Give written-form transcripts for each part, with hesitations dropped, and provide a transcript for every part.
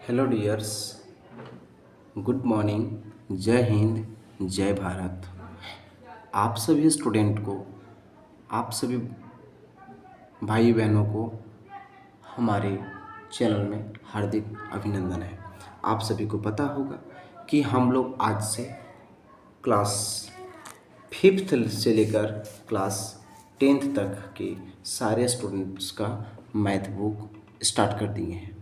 Hello dears, good morning, जय हिंद, जय भारत। आप सभी स्टूडेंट को, आप सभी भाई बहनों को हमारे चैनल में हार्दिक अभिनंदन है। आप सभी को पता होगा कि हम लोग आज से क्लास 5th से लेकर क्लास 10th तक के सारे स्टूडेंट्स का मैथ बुक स्टार्ट कर दिए हैं।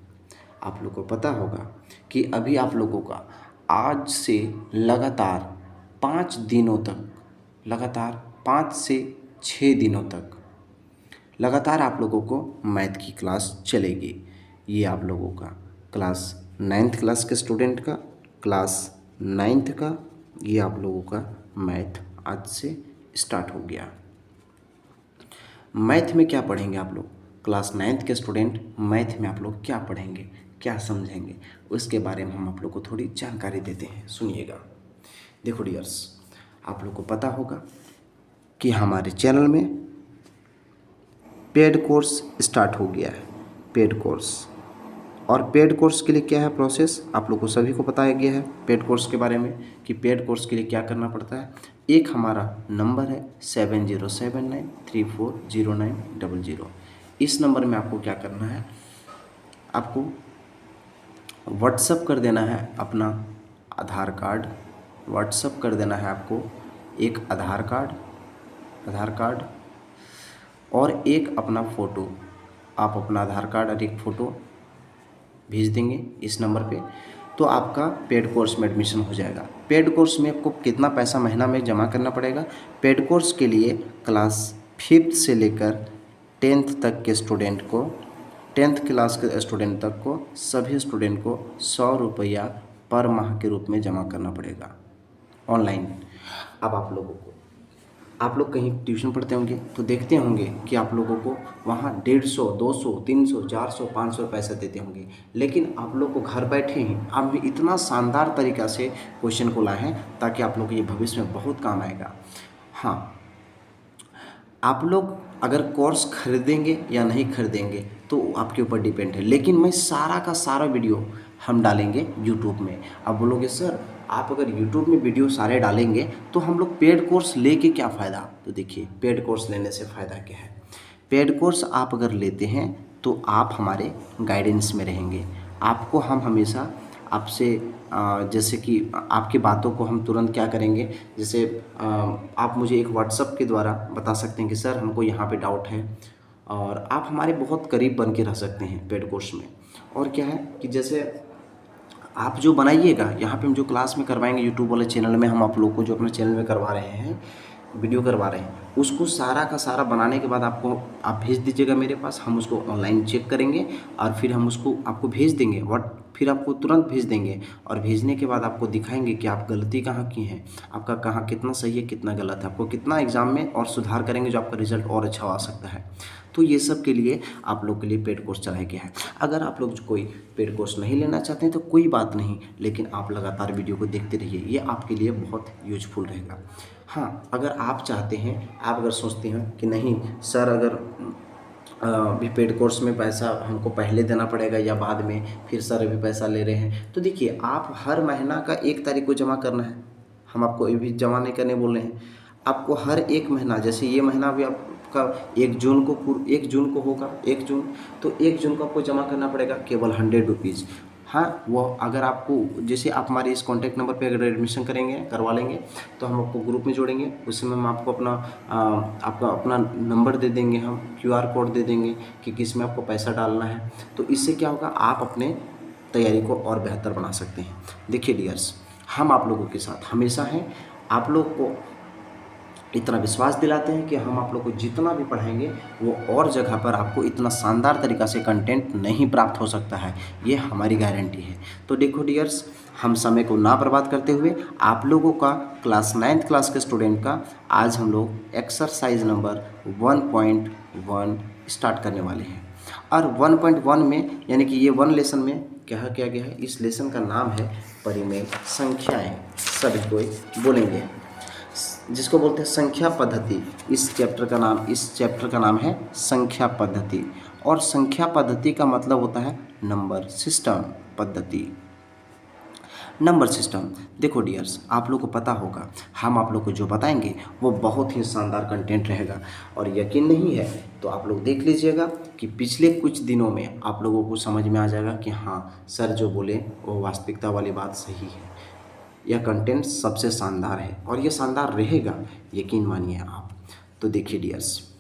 आप लोग को पता होगा कि अभी आप लोगों का आज से लगातार 5 दिनों तक, लगातार 5 से 6 दिनों तक लगातार आप लोगों को मैथ की क्लास चलेगी। ये आप लोगों का क्लास 9th क्लास के स्टूडेंट का, क्लास 9th का, ये आप लोगों का मैथ आज से स्टार्ट हो गया। मैथ में क्या पढ़ेंगे आप लोग? क्लास 9th के स्टूडेंट मैथ में आप लोग क्या पढ़ेंगे, क्या समझेंगे, उसके बारे में हम आप लोग को थोड़ी जानकारी देते हैं। सुनिएगा। देखो डियर्स, आप लोग को पता होगा कि हमारे चैनल में पेड कोर्स स्टार्ट हो गया है। पेड कोर्स, और पेड कोर्स के लिए क्या है प्रोसेस, आप लोग को सभी को बताया गया है पेड कोर्स के बारे में कि पेड कोर्स के लिए क्या करना पड़ता है। एक हमारा नंबर है 7079340900। इस नंबर में आपको क्या करना है, आपको व्हाट्सअप कर देना है अपना आधार कार्ड। व्हाट्सअप कर देना है आपको एक आधार कार्ड और एक अपना फ़ोटो। आप अपना आधार कार्ड और एक फ़ोटो भेज देंगे इस नंबर पे, तो आपका पेड कोर्स में एडमिशन हो जाएगा। पेड कोर्स में आपको कितना पैसा महीना में जमा करना पड़ेगा? पेड कोर्स के लिए क्लास 5th से लेकर 10th तक के स्टूडेंट को, 10th क्लास के स्टूडेंट तक को, सभी स्टूडेंट को 100 रुपया पर माह के रूप में जमा करना पड़ेगा ऑनलाइन। अब आप लोगों को, आप लोग कहीं ट्यूशन पढ़ते होंगे तो देखते होंगे कि आप लोगों को वहाँ 150, 200, 300, 400, 500 पैसे देते होंगे, लेकिन आप लोग को घर बैठे ही आप भी इतना शानदार तरीक़ा से क्वेश्चन को लाए हैं ताकि आप लोग को ये भविष्य में बहुत काम आएगा। हाँ, आप लोग अगर कोर्स खरीदेंगे या नहीं खरीदेंगे तो आपके ऊपर डिपेंड है, लेकिन मैं सारा का सारा वीडियो हम डालेंगे यूट्यूब में। आप बोलोगे सर आप अगर यूट्यूब में वीडियो सारे डालेंगे तो हम लोग पेड कोर्स लेके क्या फ़ायदा? तो देखिए, पेड कोर्स लेने से फ़ायदा क्या है। पेड कोर्स आप अगर लेते हैं तो आप हमारे गाइडेंस में रहेंगे। आपको हम हमेशा आपसे जैसे कि आपकी बातों को हम तुरंत क्या करेंगे, जैसे आप मुझे एक व्हाट्सएप के द्वारा बता सकते हैं कि सर हमको यहाँ पे डाउट है, और आप हमारे बहुत करीब बन के रह सकते हैं पेड कोर्स में। और क्या है कि जैसे आप जो बनाइएगा यहाँ पे हम जो क्लास में करवाएंगे यूट्यूब वाले चैनल में, हम आप लोग को जो अपने चैनल में करवा रहे हैं, वीडियो करवा रहे हैं, उसको सारा का सारा बनाने के बाद आपको आप भेज दीजिएगा मेरे पास। हम उसको ऑनलाइन चेक करेंगे और फिर हम उसको आपको भेज देंगे। फिर आपको तुरंत भेज देंगे, और भेजने के बाद आपको दिखाएंगे कि आप गलती कहाँ की हैं, आपका कहाँ कितना सही है कितना गलत है, आपको कितना एग्ज़ाम में और सुधार करेंगे जो आपका रिजल्ट और अच्छा आ सकता है। तो ये सब के लिए आप लोग के लिए पेड कोर्स चलाया गया है। अगर आप लोग कोई पेड कोर्स नहीं लेना चाहते हैं तो कोई बात नहीं, लेकिन आप लगातार वीडियो को देखते रहिए, ये आपके लिए बहुत यूजफुल रहेगा। हाँ, अगर आप चाहते हैं, आप अगर सोचते हैं कि नहीं सर अगर भी पेड कोर्स में पैसा हमको पहले देना पड़ेगा या बाद में, फिर सर अभी पैसा ले रहे हैं, तो देखिए आप हर महीना का 1 तारीख को जमा करना है। हम आपको ये भी जमा नहीं करने बोल रहे हैं, आपको हर एक महीना, जैसे ये महीना भी आपका 1 जून को होगा, 1 जून, तो 1 जून को आपको जमा करना पड़ेगा केवल 100 रुपीज़। हाँ, वो अगर आपको, जैसे आप हमारे इस कॉन्टैक्ट नंबर पे अगर एडमिशन करेंगे, करवा लेंगे, तो हम आपको ग्रुप में जोड़ेंगे। उसमें हम आपको आपका अपना नंबर दे देंगे, हम QR कोड दे देंगे कि किस में आपको पैसा डालना है। तो इससे क्या होगा, आप अपने तैयारी को और बेहतर बना सकते हैं। देखिए डियर्स, हम आप लोगों के साथ हमेशा हैं। आप लोग को इतना विश्वास दिलाते हैं कि हम आप लोग को जितना भी पढ़ाएंगे वो और जगह पर आपको इतना शानदार तरीक़ा से कंटेंट नहीं प्राप्त हो सकता है, ये हमारी गारंटी है। तो देखो डियर्स, हम समय को ना बर्बाद करते हुए आप लोगों का क्लास 9th क्लास के स्टूडेंट का आज हम लोग एक्सरसाइज नंबर 1.1 स्टार्ट करने वाले हैं। और 1.1 में, यानी कि ये 1 लेसन में क्या किया गया है, इस लेसन का नाम है परिमेय संख्याएँ। सभी कोई बोलेंगे, जिसको बोलते हैं संख्या पद्धति। इस चैप्टर का नाम है संख्या पद्धति। और संख्या पद्धति का मतलब होता है नंबर सिस्टम पद्धति। नंबर सिस्टम, देखो डियर्स, आप लोग को पता होगा हम आप लोग को जो बताएंगे वो बहुत ही शानदार कंटेंट रहेगा, और यकीन नहीं है तो आप लोग देख लीजिएगा कि पिछले कुछ दिनों में आप लोगों को समझ में आ जाएगा कि हाँ सर जो बोले वो वास्तविकता वाली बात सही है। यह कंटेंट सबसे शानदार है और यह शानदार रहेगा, यकीन मानिए आप। तो देखिए डियर्स,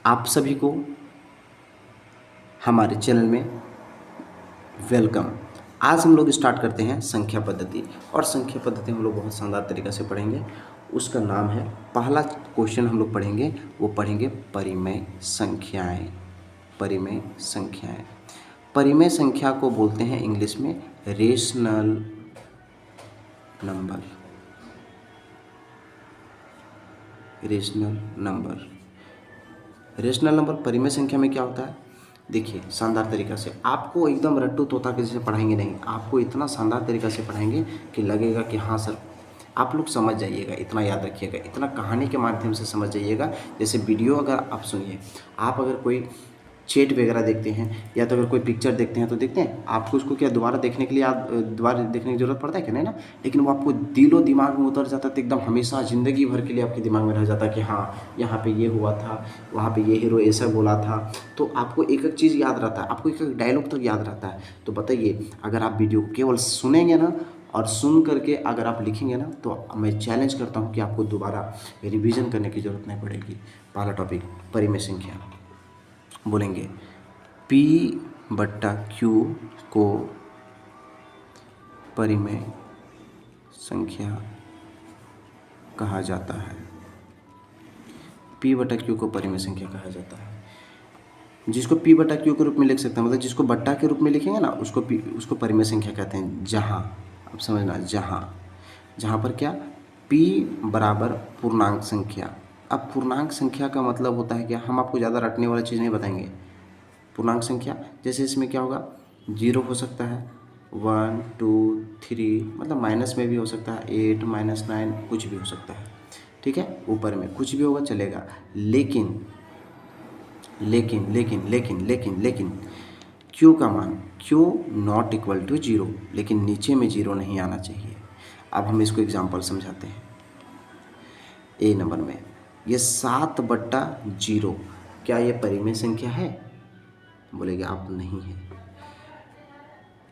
आप सभी को हमारे चैनल में वेलकम। आज हम लोग स्टार्ट करते हैं संख्या पद्धति, और संख्या पद्धति हम लोग बहुत शानदार तरीक़ा से पढ़ेंगे। उसका नाम है, पहला क्वेश्चन हम लोग पढ़ेंगे वो पढ़ेंगे परिमेय संख्याएं। परिमेय संख्याएं, परिमेय संख्या को बोलते हैं इंग्लिश में rational number. Rational number, rational number परिमेय संख्या में क्या होता है? देखिए शानदार तरीक़ा से आपको एकदम रट्टू तोता के जैसे पढ़ाएंगे नहीं, आपको इतना शानदार तरीक़ा से पढ़ाएंगे कि लगेगा कि हाँ सर आप लोग समझ जाइएगा। इतना याद रखिएगा, इतना कहानी के माध्यम से समझ जाइएगा। जैसे वीडियो अगर आप सुनिए, आप अगर कोई चैट वगैरह देखते हैं या तो अगर कोई पिक्चर देखते हैं तो देखते हैं आपको उसको क्या दोबारा देखने के लिए दोबारा देखने की ज़रूरत पड़ता है क्या? नहीं ना। लेकिन वो आपको दिलो दिमाग में उतर जाता है, तो एकदम हमेशा ज़िंदगी भर के लिए आपके दिमाग में रह जाता है कि हाँ यहाँ पे ये हुआ था, वहाँ पे ये हीरो ऐसा बोला था। तो आपको एक एक चीज़ याद रहता है, आपको एक एक डायलॉग तक याद रहता है। तो बताइए, अगर आप वीडियो को केवल सुनेंगे ना और सुन करके अगर आप लिखेंगे ना, तो मैं चैलेंज करता हूँ कि आपको दोबारा रिवीजन करने की ज़रूरत नहीं पड़ेगी। पहला टॉपिक परिमेय संख्या, बोलेंगे P/Q को परिमेय संख्या कहा जाता है। P/Q को परिमेय संख्या कहा जाता है। जिसको P/Q के रूप में लिख सकते हैं, मतलब जिसको बट्टा के रूप में लिखेंगे ना उसको परिमेय संख्या कहते हैं। जहाँ, अब समझना, जहाँ पर क्या P बराबर पूर्णांक संख्या। अब पूर्णांक संख्या का मतलब होता है क्या, हम आपको ज़्यादा रटने वाला चीज़ नहीं बताएंगे। पूर्णांक संख्या जैसे इसमें क्या होगा, 0 हो सकता है, 1 2 3, मतलब माइनस में भी हो सकता है, 8 -9 कुछ भी हो सकता है। ठीक है, ऊपर में कुछ भी होगा चलेगा। लेकिन लेकिन लेकिन लेकिन लेकिन लेकिन Q का मान Q नॉट इक्वल टू 0, लेकिन नीचे में 0 नहीं आना चाहिए। अब हम इसको एग्जाम्पल समझाते हैं। ए नंबर में ये 7/0 क्या ये परिमेय संख्या है? बोलेंगे आप नहीं है।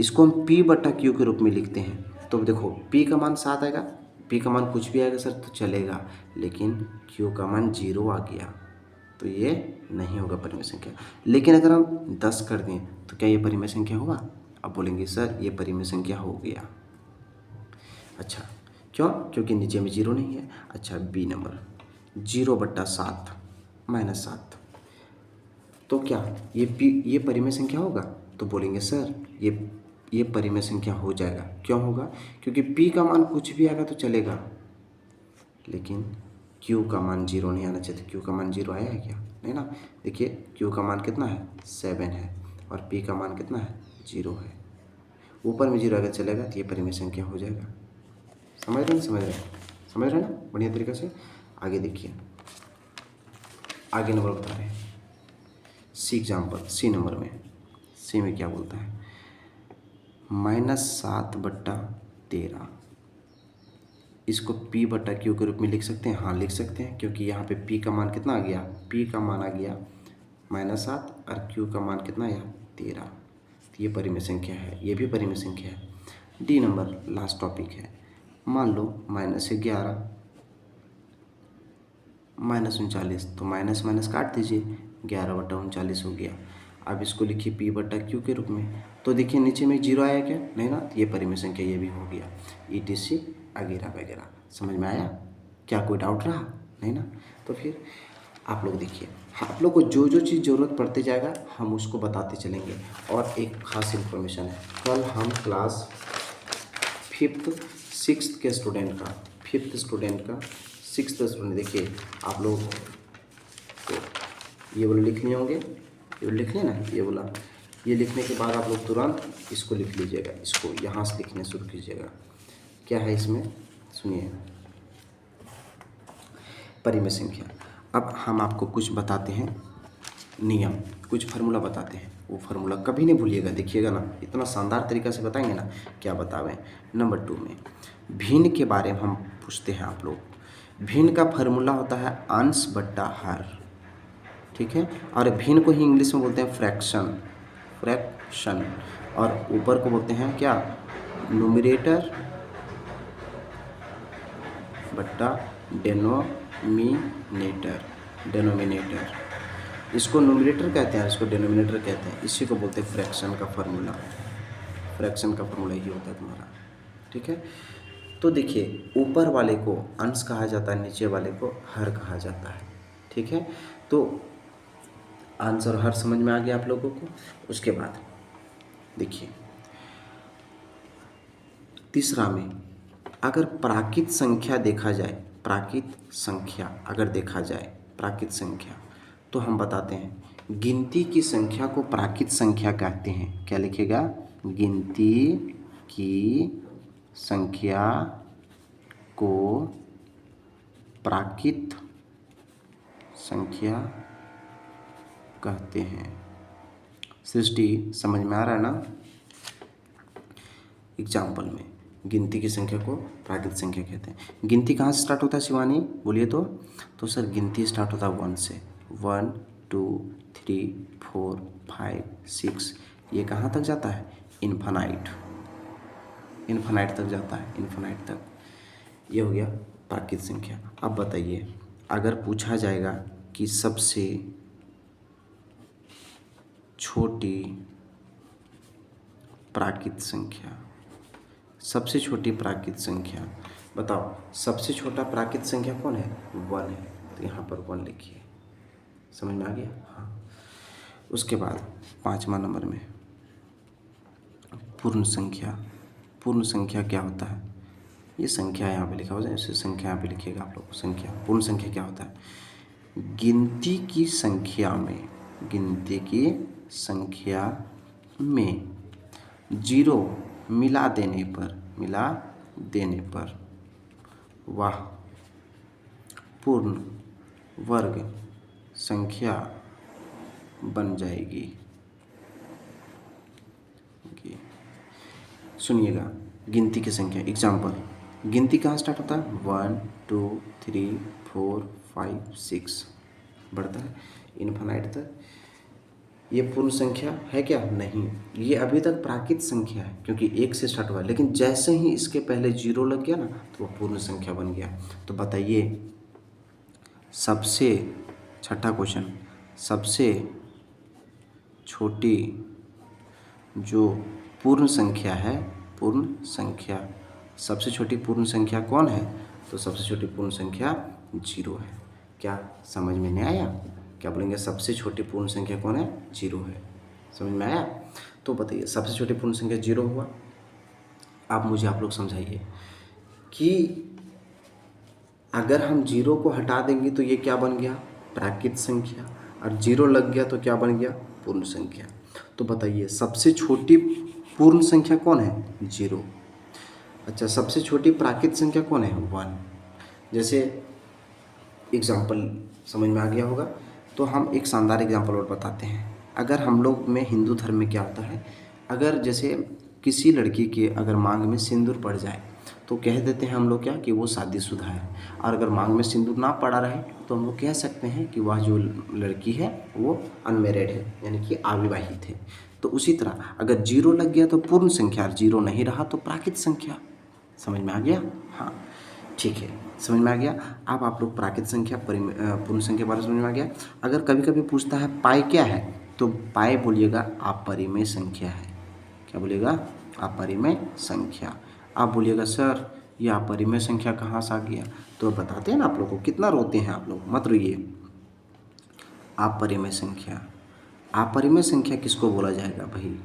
इसको हम P/Q के रूप में लिखते हैं। तो देखो P का मान 7 आएगा, P का मान कुछ भी आएगा सर तो चलेगा, लेकिन Q का मान 0 आ गया तो ये नहीं होगा परिमेय संख्या। लेकिन अगर हम 10 कर दें तो क्या ये परिमेय संख्या होगा? अब बोलेंगे सर ये परिमेय संख्या हो गया। अच्छा क्यों? क्योंकि नीचे में 0 नहीं है। अच्छा बी नंबर 0/7 -7, तो क्या ये परिमेय संख्या होगा? तो बोलेंगे सर ये परिमेय संख्या हो जाएगा। क्यों होगा? क्योंकि P का मान कुछ भी आएगा तो चलेगा, लेकिन Q का मान 0 नहीं आना चाहिए। Q का मान 0 आया है क्या? नहीं ना। देखिए Q का मान कितना है, 7 है, और P का मान कितना है, 0 है। ऊपर में 0 अगर चलेगा तो ये परिमेय संख्या हो जाएगा। समझ रहे हैं? समझ रहे हैं ना बढ़िया तरीके से। आगे देखिए, आगे नंबर बता रहे हैं। सी एग्जाम्पल, सी नंबर में, सी में क्या बोलता है, -7/13। इसको P/Q के रूप में लिख सकते हैं। हाँ लिख सकते हैं, क्योंकि यहाँ पे P का मान कितना आ गया, P का मान आ गया -7 और Q का मान कितना आया, 13। तो ये परिमेय संख्या है, ये भी परिमेय संख्या है। डी नंबर लास्ट टॉपिक है। मान लो -11 -39, तो माइनस माइनस काट दीजिए, 11/39 हो गया। अब इसको लिखिए P/Q के रूप में। तो देखिए नीचे में 0 आया क्या? नहीं ना, ये परिमेय संख्या ये भी हो गया। ETC वगैरह वगैरह। समझ में आया? क्या कोई डाउट रहा? नहीं ना। तो फिर आप लोग देखिए, आप लोग को जो जो चीज़ ज़रूरत पड़ते जाएगा हम उसको बताते चलेंगे। और एक खास इन्फॉर्मेशन है, कल हम क्लास 5th 6th के स्टूडेंट का, 5th स्टूडेंट का 6th स्टूडेंट, देखिए आप लोग तो ये बोला लिख लिए होंगे, ये लिख लिया ना, ये बोला, ये लिखने के बाद आप लोग तुरंत इसको लिख लीजिएगा, इसको यहाँ से लिखने शुरू कीजिएगा। क्या है इसमें, सुनिए, परिमेय संख्या। अब हम आपको कुछ बताते हैं नियम, कुछ फार्मूला बताते हैं, वो फार्मूला कभी नहीं भूलिएगा, देखिएगा ना, इतना शानदार तरीका से बताएंगे ना, क्या बतावें। नंबर 2 में भिन्न के बारे में हम पूछते हैं आप लोग। भिन्न का फार्मूला होता है अंश बट्टा हर, ठीक है, और भिन्न को ही इंग्लिश में बोलते हैं फ्रैक्शन, फ्रैक्शन, और ऊपर को बोलते हैं क्या, न्यूमरेटर बट्टा डेनोमिनेटर, डेनोमिनेटर, इसको न्यूमरेटर कहते हैं, इसको डेनोमिनेटर कहते हैं, इसी को बोलते हैं फ्रैक्शन का फार्मूला। फ्रैक्शन का फार्मूला ये होता है तुम्हारा, ठीक है। तो देखिए, ऊपर वाले को अंश कहा जाता है, नीचे वाले को हर कहा जाता है, ठीक है। तो अंश और हर समझ में आ गया आप लोगों को। उसके बाद देखिए तीसरा में, अगर प्राकृत संख्या देखा जाए, प्राकृत संख्या अगर देखा जाए, प्राकृत संख्या, तो हम बताते हैं गिनती की संख्या को प्राकृत संख्या कहते हैं। क्या लिखेगा, गिनती की संख्या को प्राकृत संख्या कहते हैं। सृष्टि समझ में आ रहा है ना। एग्जाम्पल में गिनती की संख्या को प्राकृत संख्या कहते हैं। गिनती कहाँ से स्टार्ट होता है शिवानी, बोलिए तो सर गिनती स्टार्ट होता है 1 से। 1 2 3 4 5 6, ये कहाँ तक जाता है, इन्फानाइट, इन्फानाइट तक जाता है, इन्फानाइट तक। ये हो गया प्राकृत संख्या। अब बताइए, अगर पूछा जाएगा कि सबसे छोटी प्राकृत संख्या, सबसे छोटी प्राकृत संख्या बताओ, सबसे छोटा प्राकृत संख्या कौन है, 1 है, तो यहाँ पर 1 लिखिए। समझ में आ गया, हाँ। उसके बाद 5वां नंबर में पूर्ण संख्या। पूर्ण संख्या क्या होता है, ये संख्या यहाँ पे लिखा हो जाए, इसे संख्या यहाँ पे लिखिएगा आप लोग। संख्या, पूर्ण संख्या क्या होता है, गिनती की संख्या में, गिनती की संख्या में 0 मिला देने पर, मिला देने पर वह पूर्ण वर्ग संख्या बन जाएगी। सुनिएगा, गिनती की संख्या, एग्जाम्पल, गिनती कहाँ स्टार्ट होता है, 1 2 3 4 5 6, बढ़ता है इनफाइनाइट तक। ये पूर्ण संख्या है क्या, नहीं, ये अभी तक प्राकृत संख्या है, क्योंकि 1 से स्टार्ट हुआ है, लेकिन जैसे ही इसके पहले 0 लग गया ना, तो वो पूर्ण संख्या बन गया। तो बताइए, सबसे, छठा क्वेश्चन, सबसे छोटी जो पूर्ण संख्या है, पूर्ण संख्या, सबसे छोटी पूर्ण संख्या कौन है, तो सबसे छोटी पूर्ण संख्या 0 है। क्या समझ में नहीं आया, क्या बोलेंगे, सबसे छोटी पूर्ण संख्या कौन है, 0 है। समझ में आया। तो बताइए, सबसे छोटी पूर्ण संख्या 0 हुआ। अब मुझे आप लोग समझाइए कि अगर हम 0 को हटा देंगे तो ये क्या बन गया, प्राकृत संख्या, और 0 लग गया तो क्या बन गया, पूर्ण संख्या। तो बताइए, सबसे छोटी पूर्ण संख्या कौन है, 0। अच्छा, सबसे छोटी प्राकृत संख्या कौन है, 1। जैसे एग्जाम्पल समझ में आ गया होगा, तो हम एक शानदार एग्जाम्पल और बताते हैं। अगर हम लोग में हिंदू धर्म में क्या होता है, अगर जैसे किसी लड़की के अगर मांग में सिंदूर पड़ जाए तो कह देते हैं हम लोग क्या, कि वो शादीशुदा है। और अगर मांग में सिंदूर ना पड़ा रहे तो हम लोग कह सकते हैं कि वह जो लड़की है वो अनमेरिड है, यानी कि अविवाहित है। तो उसी तरह अगर 0 लग गया तो पूर्ण संख्या, 0 नहीं रहा तो प्राकृत संख्या। समझ में आ गया, हाँ ठीक है, समझ में आ गया। अब आप लोग प्राकृत संख्या, पूर्ण संख्या के बारे में समझ में आ गया। अगर कभी कभी पूछता है पाई क्या है, तो पाई बोलिएगा अपरिमेय संख्या है। क्या बोलिएगा, अपरिमेय संख्या। आप बोलिएगा सर ये अपरिमेय संख्या कहाँ से आ गया, तो बताते हैं ना आप लोग को, कितना रोते हैं आप लोग, मत रोइए। अपरिमेय संख्या, अपरिमेय संख्या किसको बोला जाएगा भाई,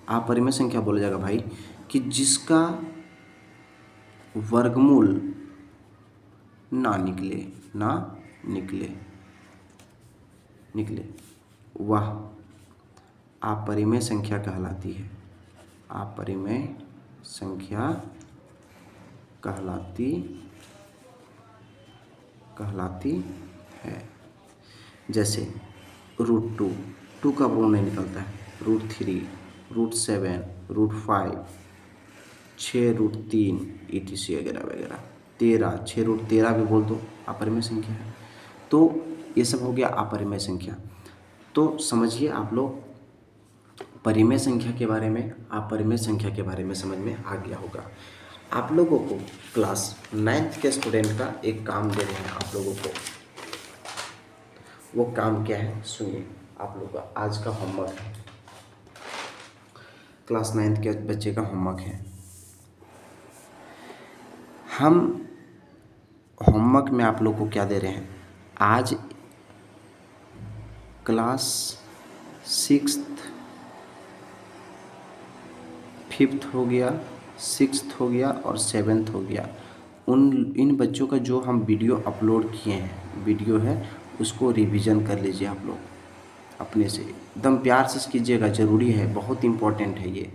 अपरिमेय संख्या बोला जाएगा भाई कि जिसका वर्गमूल ना निकले, ना निकले, निकले, वह अपरिमेय संख्या कहलाती है। अपरिमेय संख्या कहलाती है। जैसे √2, 2 का ऋण नहीं निकलता है, √3, √7, √5, 6√3 ETC वगैरह वगैरह। 13, 6√13 भी बोल दो, अपरिमेय संख्या है। तो ये सब हो गया अपरिमेय संख्या। तो समझिए आप लोग परिमेय संख्या के बारे में, अपरिमेय संख्या के बारे में समझ में आ गया होगा। आप लोगों को क्लास 9th के स्टूडेंट का एक काम दे रहे हैं आप लोगों को। वो काम क्या है सुनिए, आप लोगों का आज का होमवर्क है, क्लास 9th के बच्चे का होमवर्क है। हम होमवर्क में आप लोग को क्या दे रहे हैं, आज क्लास 6th 5th हो गया, 6th हो गया और 7th हो गया, इन बच्चों का जो हम वीडियो अपलोड किए हैं, वीडियो है उसको रिवीजन कर लीजिए आप लोग अपने से, एकदम प्यार से कीजिएगा, ज़रूरी है, बहुत इम्पोर्टेंट है ये,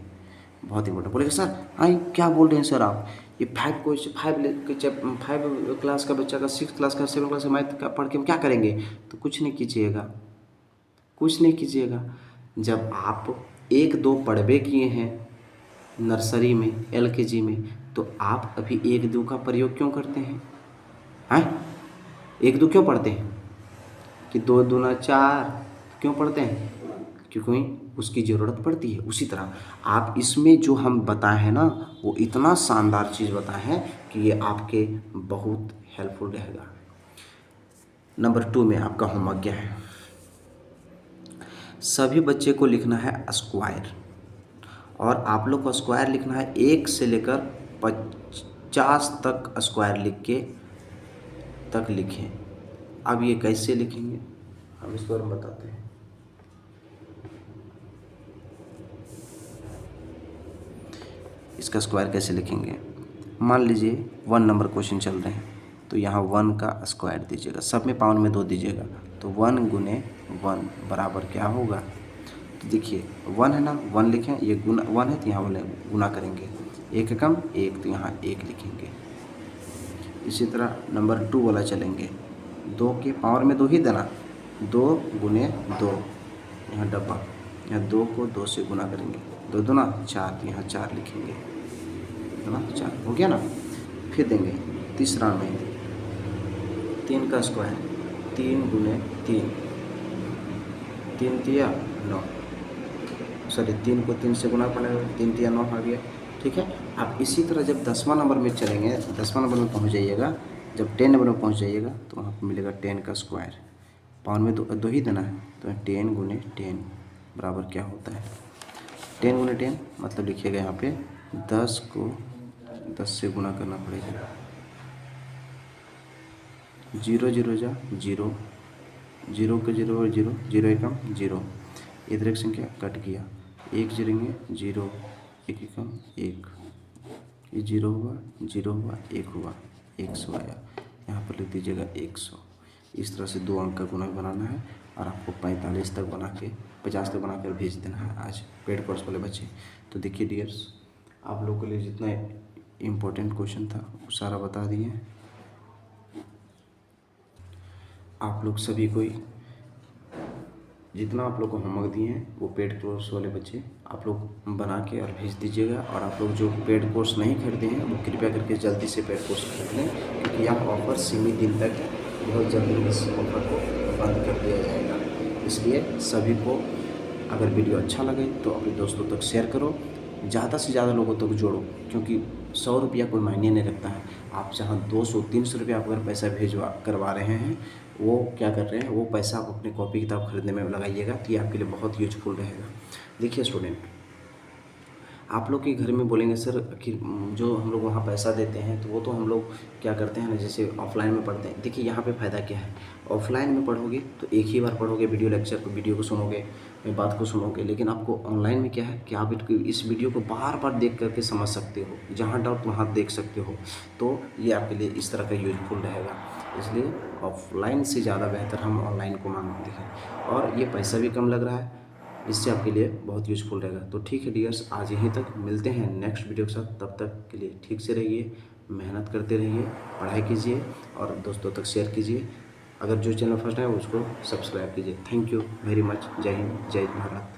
बहुत इम्पोर्टेंट। बोलेगा सर हाँ क्या बोल रहे हैं सर आप, ये 5 क्लास का बच्चा का 6 क्लास का 7 क्लास का मैथ का पढ़ के हम क्या करेंगे। तो कुछ नहीं कीजिएगा, कुछ नहीं कीजिएगा। जब आप 1-2 पढ़वे किए हैं नर्सरी में, LKG में, तो आप अभी 1-2 का प्रयोग क्यों करते हैं? हैं 1-2 क्यों पढ़ते हैं कि 2 दूना 4 क्यों पढ़ते हैं? क्योंकि उसकी ज़रूरत पड़ती है। उसी तरह आप इसमें जो हम बताए हैं ना, वो इतना शानदार चीज़ बताए हैं कि ये आपके बहुत हेल्पफुल रहेगा। नंबर 2 में आपका होमवर्क क्या है, सभी बच्चे को लिखना है स्क्वायर, और आप लोग को स्क्वायर लिखना है 1 से लेकर 50 तक स्क्वायर लिख के तक लिखें। अब ये कैसे लिखेंगे हम इसको और बताते हैं। इसका स्क्वायर कैसे लिखेंगे, मान लीजिए 1 नंबर क्वेश्चन चल रहे हैं, तो यहाँ 1 का स्क्वायर दीजिएगा, सब में पावर में 2 दीजिएगा, तो 1 गुने 1 बराबर क्या होगा। तो देखिए 1 है ना, 1 लिखें, ये गुना 1 है तो यहाँ वाले गुना करेंगे, 1 कम 1 तो यहाँ 1 लिखेंगे। इसी तरह नंबर 2 वाला चलेंगे, 2 के पावर में 2 ही देना, 2 गुने 2, यहाँ डब्बा, यहाँ 2 को 2 से गुना करेंगे, 2 दूना 4 तो यहाँ 4 लिखेंगे, है ना 4 हो गया ना। फिर देंगे तीसरा में 3 का स्क्वायर, 3 गुने 3, 3 तिया 9, सॉरी 3 को 3 से गुना पड़ेगा, 3 तिया 9 आ गया, ठीक है। अब इसी तरह जब 10वां नंबर में चलेंगे, 10वां नंबर में पहुंच जाइएगा, जब 10 नंबर में पहुंच जाइएगा तो वहाँ पर मिलेगा 10 का स्क्वायर, पावर में 2 ही देना है, तो 10 गुने 10 बराबर क्या होता है, 10 गुने 10 मतलब लिखिएगा यहाँ पे 10 को 10 से गुना करना पड़ेगा, 0 0 जा 0, 0 के 0 और 0, 0 एकम 0, इधर एक संख्या कट गया, 1 जोड़ेंगे 0, 1 एकम 1, ये 0 हुआ 0 हुआ 1 हुआ 100 आया, यहाँ पर लिख दीजिएगा 100। इस तरह से 2 अंक का गुणक बनाना है और आपको 45 तक बना के 50 तक बना कर भेज देना है आज पेड कोर्स वाले बच्चे। तो देखिए डियर्स, आप लोगों के लिए जितना इम्पोर्टेंट क्वेश्चन था वो सारा बता दिए। आप लोग सभी को जितना आप लोग को होमवर्क दिए हैं वो पेड कोर्स वाले बच्चे आप लोग बना के और भेज दीजिएगा। और आप लोग जो पेड कोर्स नहीं खरीदे हैं वो कृपया करके जल्दी से पेड कोर्स खरीद लें, क्योंकि यह ऑफ़र सीमित दिन तक है, बहुत जल्दी इस ऑफ़र को बंद कर दिया जाएगा। इसलिए सभी को अगर वीडियो अच्छा लगे तो अपने दोस्तों तक शेयर करो, ज़्यादा से ज़्यादा लोगों तक जोड़ो, क्योंकि 100 रुपया कोई मायने नहीं रखता है। आप जहाँ 200-300 रुपया आप अगर पैसा भेजवा करवा रहे हैं, वो क्या कर रहे हैं, वो पैसा आप अपने कॉपी किताब खरीदने में लगाइएगा, तो ये आपके लिए बहुत यूजफुल रहेगा। देखिए स्टूडेंट, आप लोग के घर में बोलेंगे सर कि जो हम लोग वहाँ पैसा देते हैं तो वो तो हम लोग क्या करते हैं ना, जैसे ऑफलाइन में पढ़ते हैं। देखिए यहाँ पे फ़ायदा क्या है, ऑफलाइन में पढ़ोगे तो एक ही बार पढ़ोगे, वीडियो लेक्चर को, वीडियो को सुनोगे, बात को सुनोगे। लेकिन आपको ऑनलाइन में क्या है कि आप इस वीडियो को बार बार देख करके समझ सकते हो, जहाँ डाउट वहाँ देख सकते हो। तो ये आपके लिए इस तरह का यूजफुल रहेगा। इसलिए ऑफलाइन से ज़्यादा बेहतर हम ऑनलाइन को मानते हैं, और ये पैसा भी कम लग रहा है, इससे आपके लिए बहुत यूज़फुल रहेगा। तो ठीक है डियर्स, आज यहीं तक, मिलते हैं नेक्स्ट वीडियो के साथ। तब तक के लिए ठीक से रहिए, मेहनत करते रहिए, पढ़ाई कीजिए और दोस्तों तक शेयर कीजिए। अगर जो चैनल फर्स्ट है उसको सब्सक्राइब कीजिए। Thank you very much. जय हिंद, जय भारत।